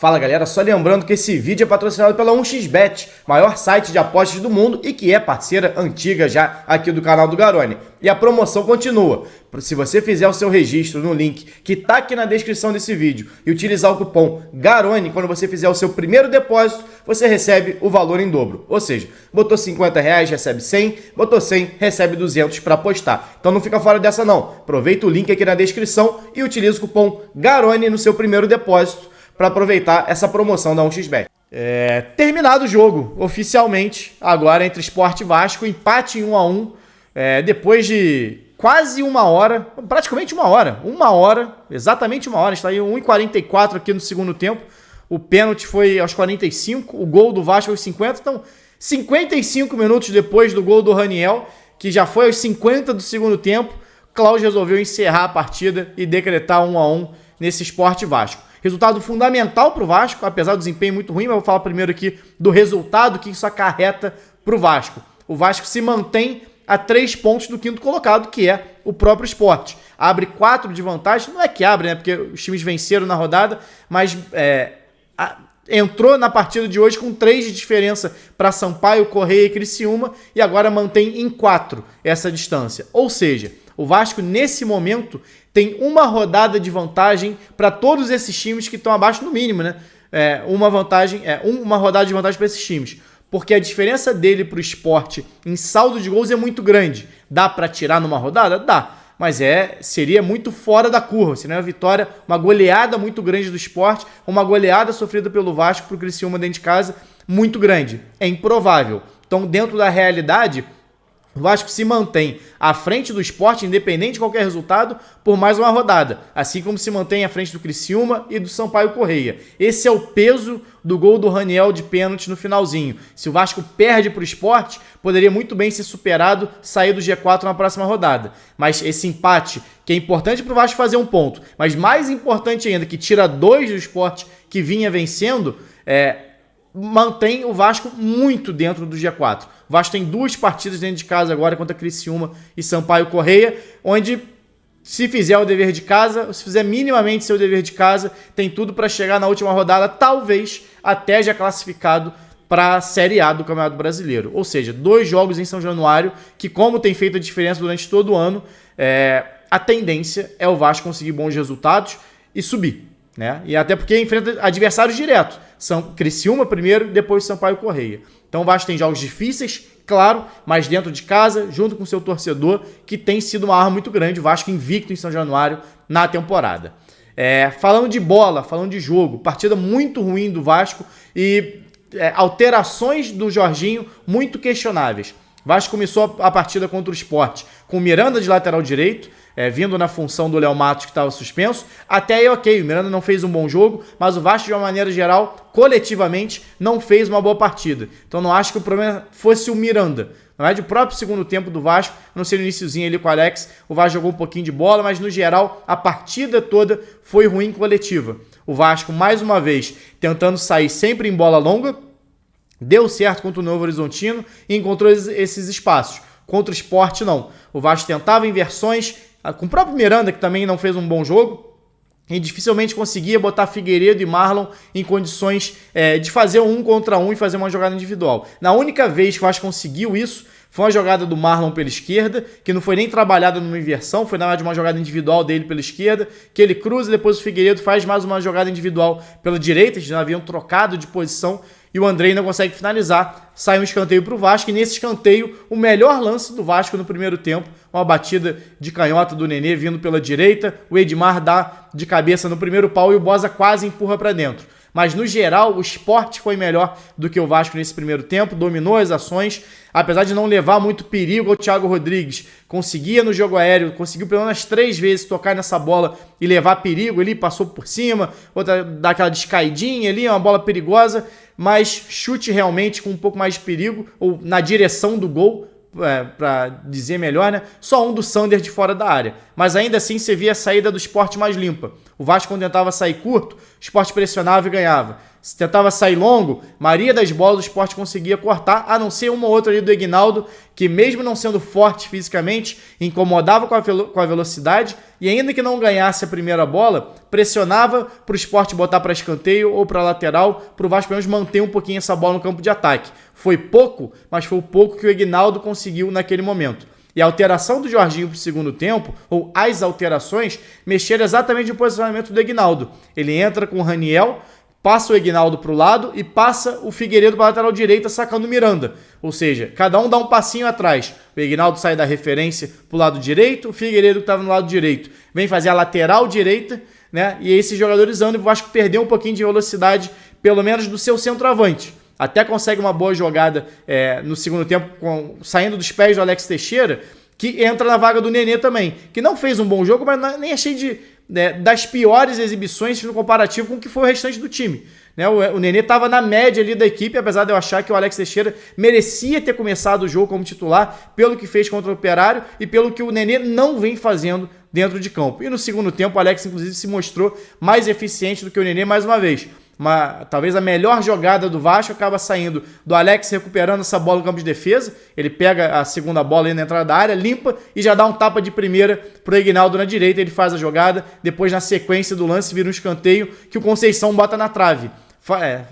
Fala galera, só lembrando que esse vídeo é patrocinado pela 1xBet, maior site de apostas do mundo e que é parceira antiga já aqui do canal do Garone. E a promoção continua. Se você fizer o seu registro no link que está aqui na descrição desse vídeo e utilizar o cupom GARONE, quando você fizer o seu primeiro depósito, você recebe o valor em dobro. Ou seja, botou R$50, recebe 100, botou 100, recebe 200 para apostar. Então não fica fora dessa não. Aproveita o link aqui na descrição e utiliza o cupom GARONE no seu primeiro depósito para aproveitar essa promoção da 1xBet. Terminado o jogo, oficialmente, agora entre Sport e Vasco, empate em 1-1, depois de quase uma hora, praticamente uma hora, exatamente uma hora, está aí 1h44 aqui no segundo tempo, o pênalti foi aos 45, o gol do Vasco aos 50, então 55 minutos depois do gol do Raniel, que já foi aos 50 do segundo tempo, Klaus resolveu encerrar a partida e decretar 1-1 nesse Sport Vasco. Resultado fundamental para o Vasco, apesar do desempenho muito ruim, mas eu vou falar primeiro aqui do resultado que isso acarreta para o Vasco. O Vasco se mantém a 3 pontos do quinto colocado, que é o próprio Sport. Abre 4 de vantagem, não é que abre, né? Porque os times venceram na rodada, mas entrou na partida de hoje com 3 de diferença para Sampaio, Correia e Criciúma e agora mantém em 4 essa distância. Ou seja, o Vasco nesse momento tem uma rodada de vantagem para todos esses times que estão abaixo no mínimo, né? Uma rodada de vantagem para esses times. Porque a diferença dele para o Sport em saldo de gols é muito grande. Dá para tirar numa rodada? Dá. Mas seria muito fora da curva. Seria uma vitória, uma goleada muito grande do Sport, uma goleada sofrida pelo Vasco para o Criciúma dentro de casa muito grande. É improvável. Então, dentro da realidade, o Vasco se mantém à frente do Sport, independente de qualquer resultado, por mais uma rodada. Assim como se mantém à frente do Criciúma e do Sampaio Correia. Esse é o peso do gol do Raniel de pênalti no finalzinho. Se o Vasco perde para o Sport, poderia muito bem ser superado, sair do G4 na próxima rodada. Mas esse empate, que é importante para o Vasco fazer um ponto, mas mais importante ainda, que tira 2 do Sport que vinha vencendo, mantém o Vasco muito dentro do G4. O Vasco tem 2 partidas dentro de casa agora contra Criciúma e Sampaio Correia, onde se fizer o dever de casa, se fizer minimamente seu dever de casa, tem tudo para chegar na última rodada, talvez até já classificado para a Série A do Campeonato Brasileiro. Ou seja, 2 jogos em São Januário, que como tem feito a diferença durante todo o ano, a tendência é o Vasco conseguir bons resultados e subir, né? E até porque enfrenta adversários diretos. São Criciúma primeiro, depois Sampaio Correia. Então o Vasco tem jogos difíceis, claro, mas dentro de casa, junto com seu torcedor, que tem sido uma arma muito grande. O Vasco invicto em São Januário na temporada. Falando de bola, falando de jogo, partida muito ruim do Vasco e alterações do Jorginho muito questionáveis. O Vasco começou a partida contra o Sport com o Miranda de lateral direito, vindo na função do Léo Matos, que estava suspenso. Até aí, ok, o Miranda não fez um bom jogo, mas o Vasco, de uma maneira geral, coletivamente, não fez uma boa partida. Então não acho que o problema fosse o Miranda. Na verdade, o próprio segundo tempo do Vasco, não sei no iniciozinho ali com o Alex, o Vasco jogou um pouquinho de bola, mas no geral, a partida toda foi ruim coletiva. O Vasco, mais uma vez, tentando sair sempre em bola longa, deu certo contra o Novo Horizontino e encontrou esses espaços. Contra o Sport, não. O Vasco tentava inversões, com o próprio Miranda, que também não fez um bom jogo, e dificilmente conseguia botar Figueiredo e Marlon em condições de fazer um contra um e fazer uma jogada individual. Na única vez que o Vasco conseguiu isso, foi uma jogada do Marlon pela esquerda, que não foi nem trabalhada numa inversão, foi na verdade uma jogada individual dele pela esquerda, que ele cruza, depois o Figueiredo faz mais uma jogada individual pela direita, eles já haviam trocado de posição, e o Andrei não consegue finalizar, sai um escanteio para o Vasco, e nesse escanteio, o melhor lance do Vasco no primeiro tempo, uma batida de canhota do Nenê vindo pela direita, o Edmar dá de cabeça no primeiro pau e o Boza quase empurra para dentro. Mas no geral, o Sport foi melhor do que o Vasco nesse primeiro tempo, dominou as ações, apesar de não levar muito perigo ao Thiago Rodrigues, conseguia no jogo aéreo, conseguiu pelo menos 3 vezes tocar nessa bola e levar perigo ali, passou por cima, outra dá aquela descaidinha ali, uma bola perigosa, mas chute realmente com um pouco mais de perigo, ou na direção do gol, para dizer melhor, né? Só um do Sander de fora da área. mas ainda assim você via a saída do Sport mais limpa. O Vasco, quando tentava sair curto, o Sport pressionava e ganhava. Se tentava sair longo, maioria das bolas do Sport conseguia cortar, a não ser uma ou outra ali do Eginaldo, que mesmo não sendo forte fisicamente, incomodava com a velocidade, e ainda que não ganhasse a primeira bola, pressionava para o Sport botar para escanteio ou para lateral, para o Vasco pelo menos manter um pouquinho essa bola no campo de ataque. Foi pouco, mas foi o pouco que o Eginaldo conseguiu naquele momento. E a alteração do Jorginho para o segundo tempo, ou as alterações, mexeram exatamente no posicionamento do Eginaldo. Ele entra com o Raniel, passa o Eginaldo para o lado e passa o Figueiredo para a lateral direita, sacando o Miranda. Ou seja, cada um dá um passinho atrás. O Eginaldo sai da referência para o lado direito, o Figueiredo que estava no lado direito vem fazer a lateral direita, né? E esses jogadores andam e o Vasco perdeu um pouquinho de velocidade, pelo menos do seu centroavante. Até consegue uma boa jogada no segundo tempo, saindo dos pés do Alex Teixeira, que entra na vaga do Nenê também, que não fez um bom jogo, mas nem achei das piores exibições no comparativo com o que foi o restante do time. Né? O Nenê estava na média ali da equipe, apesar de eu achar que o Alex Teixeira merecia ter começado o jogo como titular, pelo que fez contra o Operário e pelo que o Nenê não vem fazendo dentro de campo. E no segundo tempo o Alex, inclusive, se mostrou mais eficiente do que o Nenê mais uma vez. Talvez a melhor jogada do Vasco acaba saindo do Alex recuperando essa bola no campo de defesa. Ele pega a segunda bola aí na entrada da área, limpa e já dá um tapa de primeira pro Eginaldo na direita. Ele faz a jogada, depois na sequência do lance vira um escanteio que o Conceição bota na trave.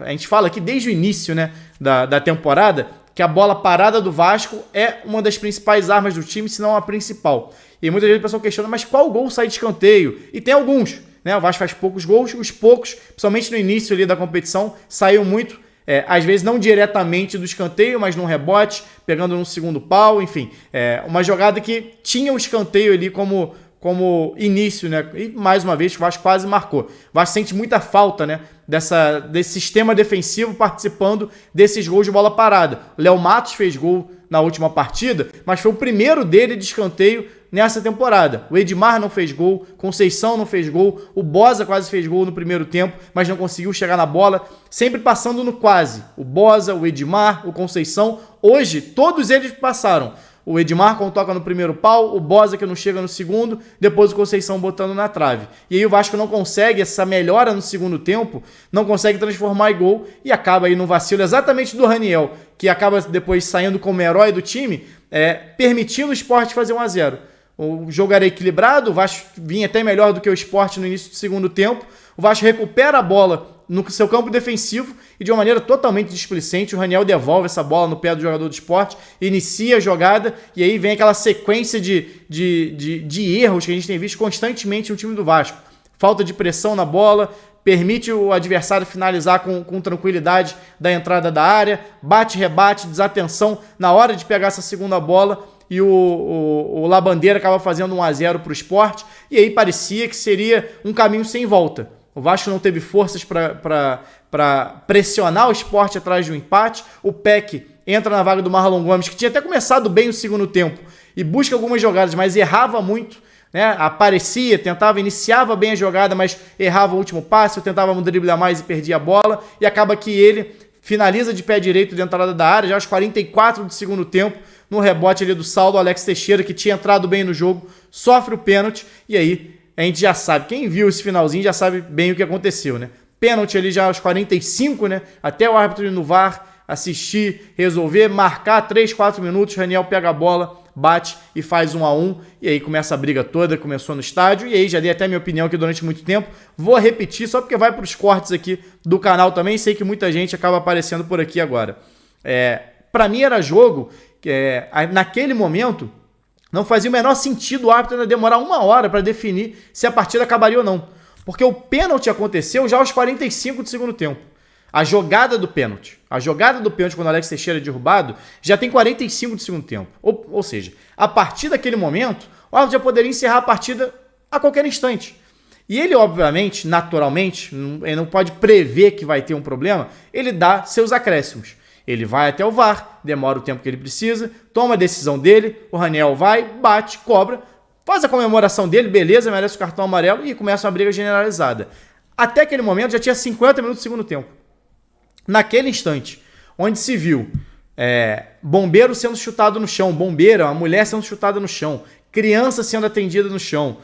A gente fala aqui desde o início, né, da temporada que a bola parada do Vasco é uma das principais armas do time, se não a principal. E muitas vezes o pessoal questiona, mas qual gol sai de escanteio? E tem alguns. Né? O Vasco faz poucos gols, os poucos, principalmente no início ali da competição, saiu muito, às vezes não diretamente do escanteio, mas num rebote, pegando no segundo pau, enfim. Uma jogada que tinha o escanteio ali como início, né? E mais uma vez o Vasco quase marcou. O Vasco sente muita falta, né, desse sistema defensivo participando desses gols de bola parada. Léo Matos fez gol na última partida, mas foi o primeiro dele de escanteio nessa temporada. O Edmar não fez gol, Conceição não fez gol, o Boza quase fez gol no primeiro tempo, mas não conseguiu chegar na bola, sempre passando no quase. O Boza, o Edmar, o Conceição, hoje todos eles passaram. O Edmar quando toca no primeiro pau, o Boza que não chega no segundo, depois o Conceição botando na trave. E aí o Vasco não consegue essa melhora no segundo tempo, não consegue transformar em gol e acaba aí no vacilo exatamente do Raniel, que acaba depois saindo como herói do time, permitindo o Sport fazer 1-0. O jogo era equilibrado, o Vasco vinha até melhor do que o Sport no início do segundo tempo. O Vasco recupera a bola no seu campo defensivo e de uma maneira totalmente displicente o Raniel devolve essa bola no pé do jogador do Sport, inicia a jogada e aí vem aquela sequência de erros que a gente tem visto constantemente no time do Vasco. Falta de pressão na bola, permite o adversário finalizar com tranquilidade da entrada da área, bate-rebate, desatenção na hora de pegar essa segunda bola. E o Labandeira acaba fazendo 1-0 para o Sport, e aí parecia que seria um caminho sem volta. O Vasco não teve forças para pressionar o Sport atrás de um empate. O Peck entra na vaga do Marlon Gomes, que tinha até começado bem o segundo tempo, e busca algumas jogadas, mas errava muito, né? Aparecia, iniciava bem a jogada, mas errava o último passe, ou tentava um drible a mais e perdia a bola, e acaba que ele finaliza de pé direito de entrada da área, já aos 44 do segundo tempo, no rebote ali do Saulo, Alex Teixeira, que tinha entrado bem no jogo, sofre o pênalti, e aí a gente já sabe, quem viu esse finalzinho já sabe bem o que aconteceu, né? Pênalti ali já aos 45, né? Até o árbitro ir no VAR, assistir, resolver, marcar 3, 4 minutos, Raniel pega a bola, bate e faz 1-1, e aí começa a briga toda, começou no estádio, e aí já dei até minha opinião aqui durante muito tempo, vou repetir só porque vai para os cortes aqui do canal também, sei que muita gente acaba aparecendo por aqui agora. Para mim era jogo, naquele momento, não fazia o menor sentido o árbitro ainda demorar 1 hora para definir se a partida acabaria ou não, porque o pênalti aconteceu já aos 45 do segundo tempo. A jogada do pênalti quando o Alex Teixeira é derrubado, já tem 45 do segundo tempo. Ou seja, a partir daquele momento, o árbitro já poderia encerrar a partida a qualquer instante. E ele, obviamente, naturalmente, ele não pode prever que vai ter um problema, ele dá seus acréscimos. Ele vai até o VAR, demora o tempo que ele precisa, toma a decisão dele, o Raniel vai, bate, cobra, faz a comemoração dele, beleza, merece o cartão amarelo e começa uma briga generalizada. Até aquele momento já tinha 50 minutos do segundo tempo. Naquele instante, onde se viu bombeiro sendo chutado no chão, bombeira, uma mulher sendo chutada no chão, criança sendo atendida no chão.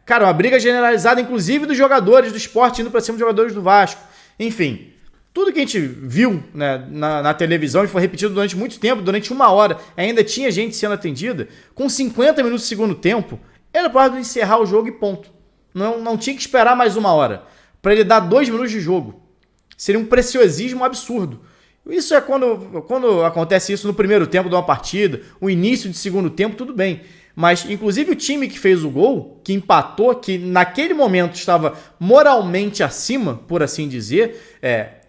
Cara, uma briga generalizada, inclusive dos jogadores do Sport indo pra cima dos jogadores do Vasco. Enfim, tudo que a gente viu, né, na televisão e foi repetido durante muito tempo, durante 1 hora, ainda tinha gente sendo atendida, com 50 minutos do segundo tempo, era para encerrar o jogo e ponto. Não tinha que esperar mais 1 hora para ele dar 2 minutos de jogo. Seria um preciosismo absurdo. Isso é quando acontece isso no primeiro tempo de uma partida, o início de segundo tempo, tudo bem. Mas, inclusive, o time que fez o gol, que empatou, que naquele momento estava moralmente acima, por assim dizer,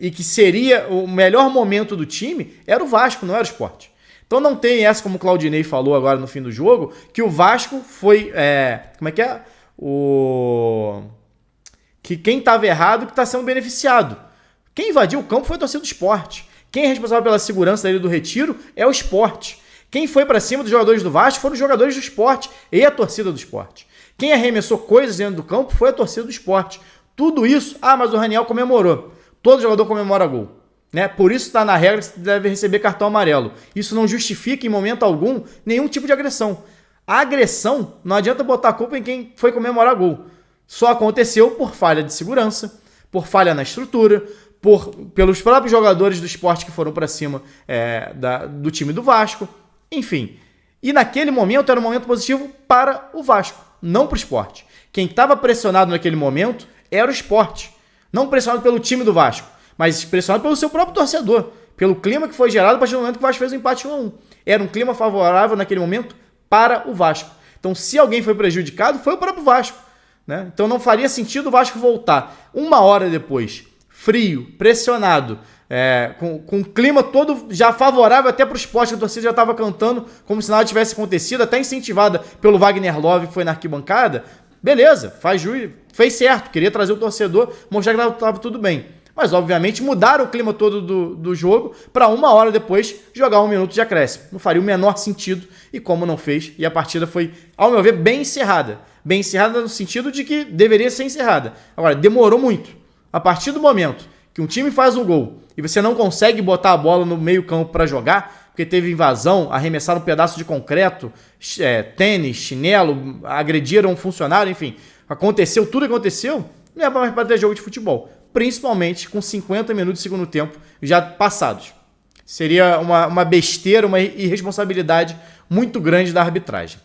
e que seria o melhor momento do time, era o Vasco, não era o Sport. Então não tem essa, como o Claudinei falou agora no fim do jogo, que o Vasco foi... como é que é? Que quem estava errado que está sendo beneficiado. Quem invadiu o campo foi a torcida do Sport. Quem é responsável pela segurança da Ilha do Retiro é o Sport. Quem foi para cima dos jogadores do Vasco foram os jogadores do Sport e a torcida do Sport. Quem arremessou coisas dentro do campo foi a torcida do Sport. Tudo isso... mas o Raniel comemorou. Todo jogador comemora gol. Né? Por isso está na regra que você deve receber cartão amarelo. Isso não justifica em momento algum nenhum tipo de agressão. A agressão, não adianta botar a culpa em quem foi comemorar gol. Só aconteceu por falha de segurança, por falha na estrutura, pelos próprios jogadores do Sport que foram para cima do time do Vasco. Enfim, e naquele momento era um momento positivo para o Vasco, não para o Sport. Quem estava pressionado naquele momento era o Sport. Não pressionado pelo time do Vasco, mas pressionado pelo seu próprio torcedor, pelo clima que foi gerado a partir do momento que o Vasco fez o empate 1-1. Era um clima favorável naquele momento para o Vasco. Então, se alguém foi prejudicado, foi o próprio Vasco. Né? Então não faria sentido o Vasco voltar 1 hora depois, frio, pressionado, com o clima todo já favorável até para o Sport, que a torcida já estava cantando como se nada tivesse acontecido, até incentivada pelo Wagner Love, que foi na arquibancada. Beleza, fez certo, queria trazer o torcedor, mostrar que estava tudo bem. Mas, obviamente, mudaram o clima todo do jogo para 1 hora depois jogar 1 minuto de acréscimo. Não faria o menor sentido, e como não fez, e a partida foi, ao meu ver, bem encerrada. Bem encerrada no sentido de que deveria ser encerrada. Agora, demorou muito. A partir do momento que um time faz um gol e você não consegue botar a bola no meio campo para jogar, porque teve invasão, arremessaram um pedaço de concreto, tênis, chinelo, agrediram um funcionário, enfim, aconteceu tudo que aconteceu, não é mais para ter jogo de futebol. Principalmente com 50 minutos de segundo tempo já passados. Seria uma besteira, uma irresponsabilidade muito grande da arbitragem.